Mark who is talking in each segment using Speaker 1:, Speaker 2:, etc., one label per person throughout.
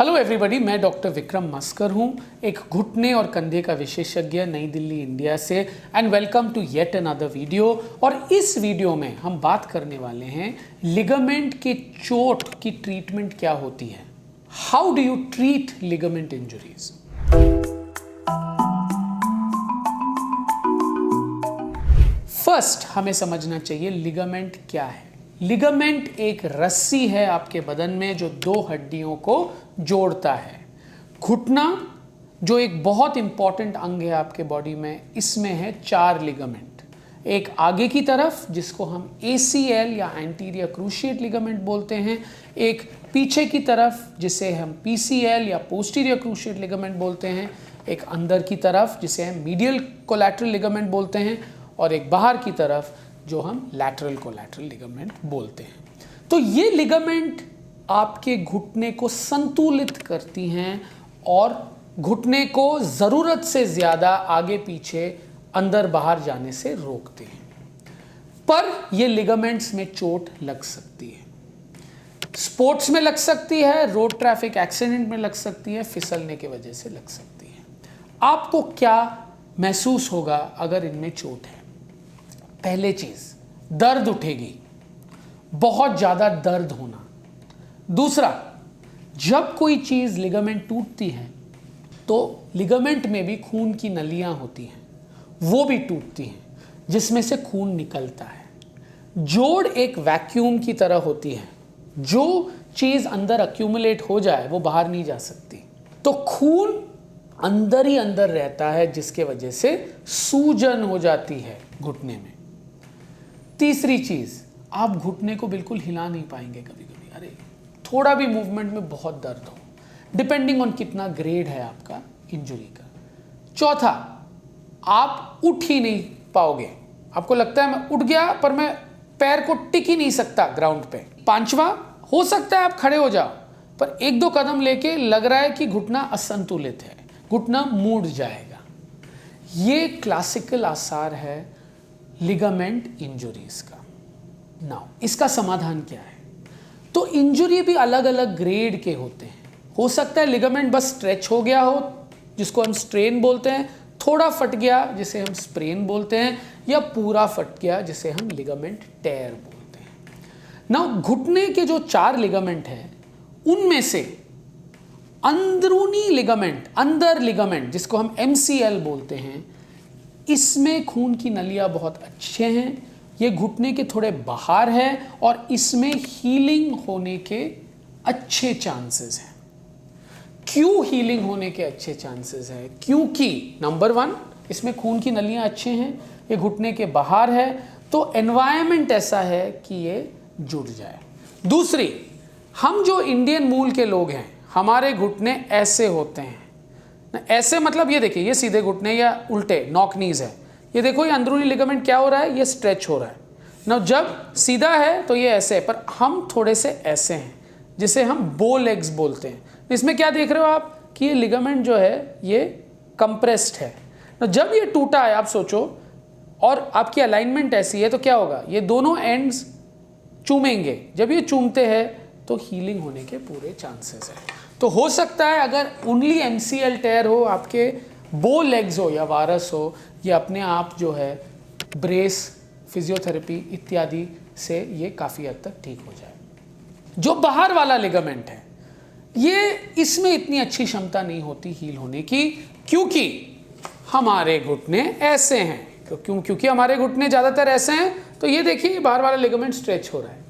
Speaker 1: Hello everybody, मैं doctor Vikram Maskar हूं, एक घुटने और कंधे का विशेषज्ञ नई दिल्ली इंडिया से। And welcome to yet another video. और इस वीडियो में हम बात करने वाले हैं लिगामेंट के चोट की ट्रीटमेंट क्या होती है। How do you treat ligament injuries. First हमें समझना चाहिए लिगामेंट क्या है। लिगामेंट एक रस्सी है आपके बदन में जो दो हड्डियों को जोड़ता है। घुटना जो एक बहुत इंपॉर्टेंट अंग है आपके बॉडी में, इसमें है 4 लिगामेंट। एक आगे की तरफ जिसको हम ACL या एंटीरियर क्रूशिएट लिगामेंट बोलते हैं, एक पीछे की तरफ जिसे हम PCL या पोस्टीरियर क्रूशिएट लिगामेंट बोलते हैं, एक अंदर की तरफ जिसे हम मीडियल कोलैटरल लिगामेंट बोलते हैं, और एक बाहर की तरफ जो हम लैटरल कोलैटरल लिगामेंट बोलते हैं। तो ये लिगामेंट आपके घुटने को संतुलित करती हैं और घुटने को ज़रूरत से ज़्यादा आगे पीछे अंदर बाहर जाने से रोकते हैं। पर ये लिगामेंट्स में चोट लग सकती है, स्पोर्ट्स में लग सकती है, रोड ट्रैफिक एक्सीडेंट में लग सकती है, फिसलने की वजह से लग सकती है। आपको क्या महसूस होगा अगर इनमें चोट है? पहले चीज, दर्द उठेगी, बहुत ज्यादा दर्द होना। दूसरा, जब कोई चीज लिगामेंट टूटती है तो लिगामेंट में भी खून की नलियां होती हैं, वो भी टूटती हैं जिसमें से खून निकलता है। जोड़ एक वैक्यूम की तरह होती है, जो चीज अंदर अक्यूमुलेट हो जाए वो बाहर नहीं जा सकती। तो खून अंदर ही अंदर रहता है जिसके वजह से सूजन हो जाती है घुटने में। तीसरी चीज, आप घुटने को बिल्कुल हिला नहीं पाएंगे कभी कभी, अरे थोड़ा भी मूवमेंट में बहुत दर्द हो, डिपेंडिंग ऑन कितना ग्रेड है आपका इंजरी का। चौथा, आप उठ ही नहीं पाओगे, आपको लगता है मैं उठ गया पर मैं पैर को टिक ही नहीं सकता ग्राउंड पे। पांचवा, हो सकता है आप खड़े हो जाओ पर 1-2 कदम लेके लग रहा है कि घुटना असंतुलित है, घुटना मुड़ जाएगा। ये क्लासिकल आसार है लिगामेंट इंजरीज का। नाउ इसका समाधान क्या है? तो इंजरी भी अलग अलग ग्रेड के होते हैं। हो सकता है लिगामेंट बस स्ट्रेच हो गया हो जिसको हम स्ट्रेन बोलते हैं, थोड़ा फट गया जिसे हम स्प्रेन बोलते हैं, या पूरा फट गया जिसे हम लिगामेंट टेयर बोलते हैं। नाउ घुटने के जो 4 लिगामेंट हैं उनमें से अंदरूनी लिगामेंट, अंदर लिगामेंट जिसको हम MCL बोलते हैं, इसमें खून की नलियां बहुत अच्छे हैं। ये घुटने के थोड़े बाहर है और इसमें हीलिंग होने के अच्छे चांसेस हैं। क्यों हीलिंग होने के अच्छे चांसेस हैं? क्योंकि नंबर 1, इसमें खून की नलियां अच्छे हैं, ये घुटने के बाहर है, तो एनवायरनमेंट ऐसा है कि ये जुड़ जाए। दूसरी, हम जो इंडियन मूल के लोग हैं, हमारे घुटने ऐसे होते हैं। ऐसे मतलब ये देखिए, ये सीधे घुटने या उल्टे नॉक नीज है। ये देखो, ये अंदरूनी लिगामेंट क्या हो रहा है, ये स्ट्रेच हो रहा है ना। जब सीधा है तो ये ऐसे है, पर हम थोड़े से ऐसे हैं जिसे हम बो लेग्स बोलते हैं। इसमें क्या देख रहे हो आप कि ये लिगामेंट जो है ये कंप्रेस्ड है ना। जब ये टूटा है, आप सोचो, और आपकी अलाइनमेंट ऐसी है तो क्या होगा, ये दोनों एंड्स चूमेंगे। जब ये चूमते हैं तो हीलिंग होने के पूरे चांसेस है। तो हो सकता है अगर ओनली MCL टेयर हो, आपके बो लेग्स हो या वारस हो, ये अपने आप जो है ब्रेस, फिजियोथेरेपी इत्यादि से ये काफ़ी हद तक ठीक हो जाए। जो बाहर वाला लिगामेंट है, ये इसमें इतनी अच्छी क्षमता नहीं होती हील होने की, क्योंकि हमारे घुटने ऐसे हैं। क्योंकि हमारे घुटने ज़्यादातर ऐसे हैं, तो ये देखिए बाहर वाला लिगामेंट स्ट्रेच हो रहा है।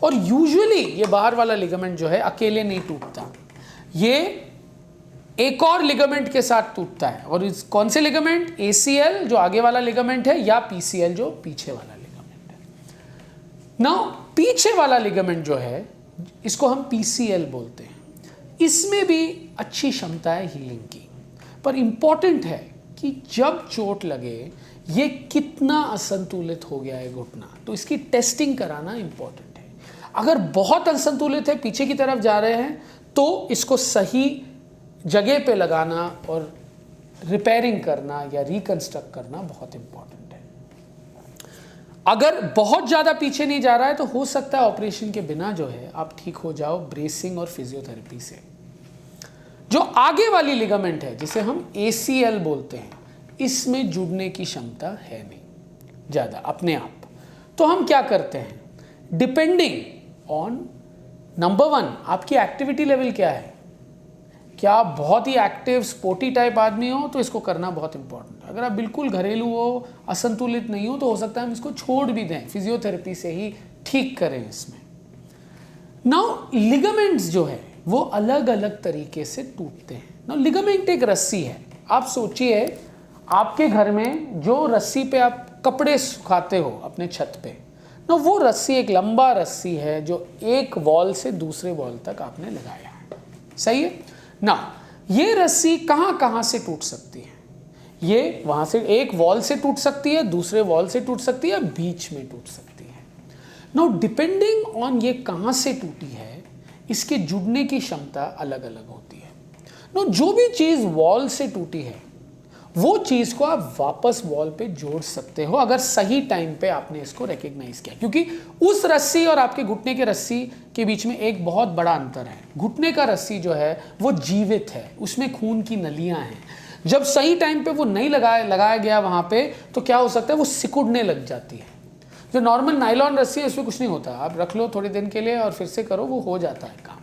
Speaker 1: और यूजुअली ये बाहर वाला लिगामेंट जो है अकेले नहीं टूटता, ये एक और लिगामेंट के साथ टूटता है। और इस कौन से लिगामेंट? ACL जो आगे वाला लिगामेंट है, या PCL जो पीछे वाला लिगामेंट है। नाउ पीछे वाला लिगामेंट जो है, इसको हम PCL बोलते हैं। इसमें भी अच्छी क्षमता है हीलिंग की, पर इंपॉर्टेंट है कि जब चोट लगे ये कितना असंतुलित हो गया है घुटना, तो इसकी टेस्टिंग कराना इंपॉर्टेंट है। अगर बहुत असंतुलित है, पीछे की तरफ जा रहे हैं, तो इसको सही जगह पे लगाना और रिपेयरिंग करना या रिकंस्ट्रक्ट करना बहुत इंपॉर्टेंट है। अगर बहुत ज़्यादा पीछे नहीं जा रहा है तो हो सकता है ऑपरेशन के बिना जो है आप ठीक हो जाओ ब्रेसिंग और फिजियोथेरेपी से। जो आगे वाली लिगामेंट है जिसे हम ACL बोलते हैं, इसमें जुड़ने की क्षमता है नहीं ज़्यादा अपने आप। तो हम क्या करते हैं, डिपेंडिंग ऑन नंबर 1 आपकी एक्टिविटी लेवल क्या है। क्या आप बहुत ही एक्टिव स्पोर्टी टाइप आदमी हो तो इसको करना बहुत इंपॉर्टेंट है। अगर आप बिल्कुल घरेलू हो, असंतुलित नहीं हो, तो हो सकता है हम इसको छोड़ भी दें, फिजियोथेरेपी से ही ठीक करें इसमें। नाउ लिगामेंट्स जो है वो अलग अलग तरीके से टूटते हैं। नाउ लिगामेंट एक रस्सी है। आप सोचिए आपके घर में जो रस्सी पे आप कपड़े सुखाते हो अपने छत पे, ना वो रस्सी एक लंबा रस्सी है जो एक वॉल से दूसरे वॉल तक आपने लगाया है, सही है ना। ये रस्सी कहाँ कहाँ से टूट सकती है, ये वहाँ से एक वॉल से टूट सकती है, दूसरे वॉल से टूट सकती है, बीच में टूट सकती है। नाउ डिपेंडिंग ऑन ये कहाँ से टूटी है, इसके जुड़ने की क्षमता अलग अलग होती है। नाउ जो भी चीज़ वॉल से टूटी है वो चीज़ को आप वापस वॉल पे जोड़ सकते हो अगर सही टाइम पे आपने इसको रिकग्नाइज किया, क्योंकि उस रस्सी और आपके घुटने के रस्सी के बीच में एक बहुत बड़ा अंतर है। घुटने का रस्सी जो है वो जीवित है, उसमें खून की नलियां हैं। जब सही टाइम पे वो नहीं लगाया गया वहां पे, तो क्या हो सकता है, वो सिकुड़ने लग जाती है। जो नॉर्मल नायलॉन रस्सी है उसमें कुछ नहीं होता, आप रख लो थोड़े दिन के लिए और फिर से करो, वो हो जाता है काम।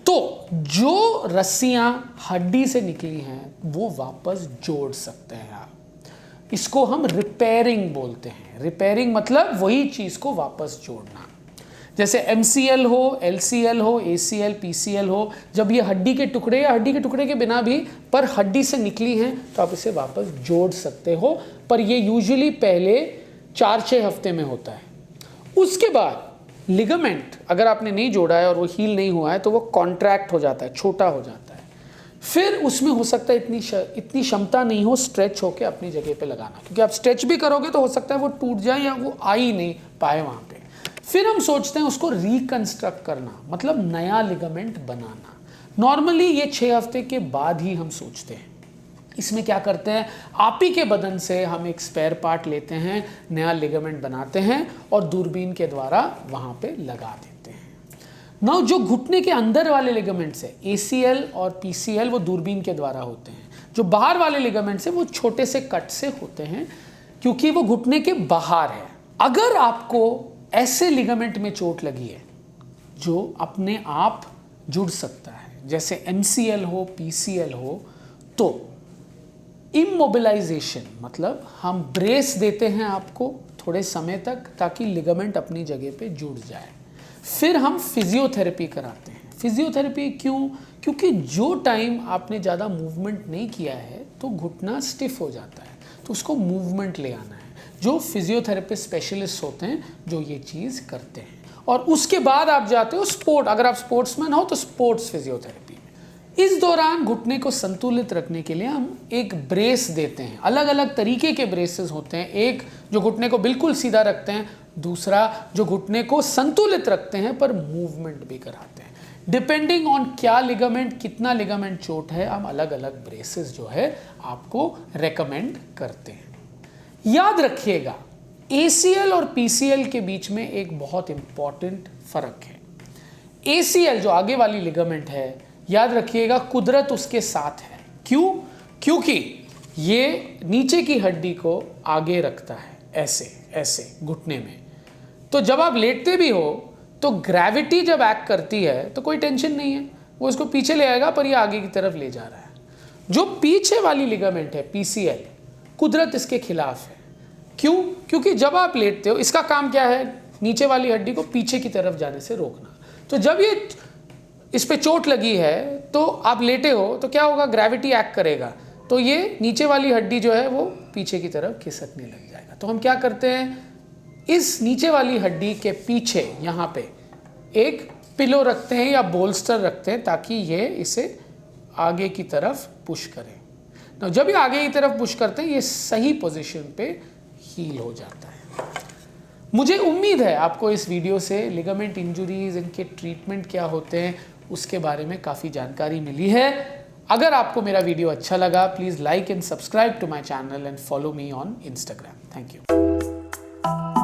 Speaker 1: तो जो रस्सियां हड्डी से निकली हैं वो वापस जोड़ सकते हैं आप। इसको हम रिपेयरिंग बोलते हैं। रिपेयरिंग मतलब वही चीज को वापस जोड़ना। जैसे MCL हो, LCL हो, ACL, PCL हो, जब ये हड्डी के टुकड़े या हड्डी के टुकड़े के बिना भी पर हड्डी से निकली हैं तो आप इसे वापस जोड़ सकते हो, पर ये यूजुअली पहले 4-6 हफ्ते में होता है। उसके बाद लिगामेंट अगर आपने नहीं जोड़ा है और वो हील नहीं हुआ है तो वो कॉन्ट्रैक्ट हो जाता है, छोटा हो जाता है। फिर उसमें हो सकता है इतनी क्षमता नहीं हो स्ट्रेच होकर अपनी जगह पे लगाना, क्योंकि आप स्ट्रेच भी करोगे तो हो सकता है वो टूट जाए या वो आ ही नहीं पाए वहाँ पे। फिर हम सोचते हैं उसको रिकंस्ट्रक्ट करना, मतलब नया लिगामेंट बनाना। नॉर्मली ये 6 हफ्ते के बाद ही हम सोचते हैं। इसमें क्या करते हैं, आप ही के बदन से हम एक स्पेयर पार्ट लेते हैं, नया लिगामेंट बनाते हैं और दूरबीन के द्वारा वहाँ पे लगा देते हैं। नाउ जो घुटने के अंदर वाले लिगामेंट्स है ACL और PCL, वो दूरबीन के द्वारा होते हैं। जो बाहर वाले लिगामेंट्स है वो छोटे से कट से होते हैं, क्योंकि वो घुटने के बाहर है। अगर आपको ऐसे लिगामेंट में चोट लगी है जो अपने आप जुड़ सकता है, जैसे MCL हो, PCL हो, तो इमोबिलाइजेशन मतलब हम ब्रेस देते हैं आपको थोड़े समय तक ताकि लिगामेंट अपनी जगह पे जुड़ जाए। फिर हम फिजियोथेरेपी कराते हैं। फिजियोथेरेपी क्यों? क्योंकि जो टाइम आपने ज़्यादा मूवमेंट नहीं किया है तो घुटना स्टिफ हो जाता है, तो उसको मूवमेंट ले आना है। जो फिजियोथेरेपिस्ट स्पेशलिस्ट होते हैं जो ये चीज़ करते हैं। और उसके बाद आप जाते हो अगर आप स्पोर्ट्समैन हो तो स्पोर्ट्स फिजियोथेरेपी। इस दौरान घुटने को संतुलित रखने के लिए हम एक ब्रेस देते हैं। अलग अलग तरीके के ब्रेसेस होते हैं, एक जो घुटने को बिल्कुल सीधा रखते हैं, दूसरा जो घुटने को संतुलित रखते हैं पर मूवमेंट भी कराते हैं। डिपेंडिंग ऑन क्या लिगामेंट, कितना लिगामेंट चोट है, हम अलग अलग ब्रेसेस जो है आपको रेकमेंड करते हैं। याद रखिएगा ACL और PCL के बीच में एक बहुत इंपॉर्टेंट फर्क है। ACL जो आगे वाली लिगामेंट है, याद रखिएगा कुदरत उसके साथ है। क्यों? क्योंकि ये नीचे की हड्डी को आगे रखता है, ऐसे ऐसे घुटने में। तो जब आप लेटते भी हो तो ग्रेविटी जब एक्ट करती है तो कोई टेंशन नहीं है, वो इसको पीछे ले आएगा, पर ये आगे की तरफ ले जा रहा है। जो पीछे वाली लिगामेंट है PCL, कुदरत इसके खिलाफ है। क्यों? क्योंकि जब आप लेटते हो, इसका काम क्या है, नीचे वाली हड्डी को पीछे की तरफ जाने से रोकना। तो जब ये इस पे चोट लगी है तो आप लेटे हो तो क्या होगा, ग्रेविटी एक्ट करेगा, तो ये नीचे वाली हड्डी जो है वो पीछे की तरफ खिसकने लग जाएगा। तो हम क्या करते हैं, इस नीचे वाली हड्डी के पीछे यहाँ पे एक पिलो रखते हैं या बोल्स्टर रखते हैं ताकि ये इसे आगे की तरफ पुश करें। तो जब ये आगे की तरफ पुश करते हैं ये सही पोजीशन पे हील हो जाता है। मुझे उम्मीद है आपको इस वीडियो से लिगामेंट इंजुरीज, इनके ट्रीटमेंट क्या होते हैं, उसके बारे में काफ़ी जानकारी मिली है। अगर आपको मेरा वीडियो अच्छा लगा, please like and subscribe to my channel and follow me on Instagram। Thank you.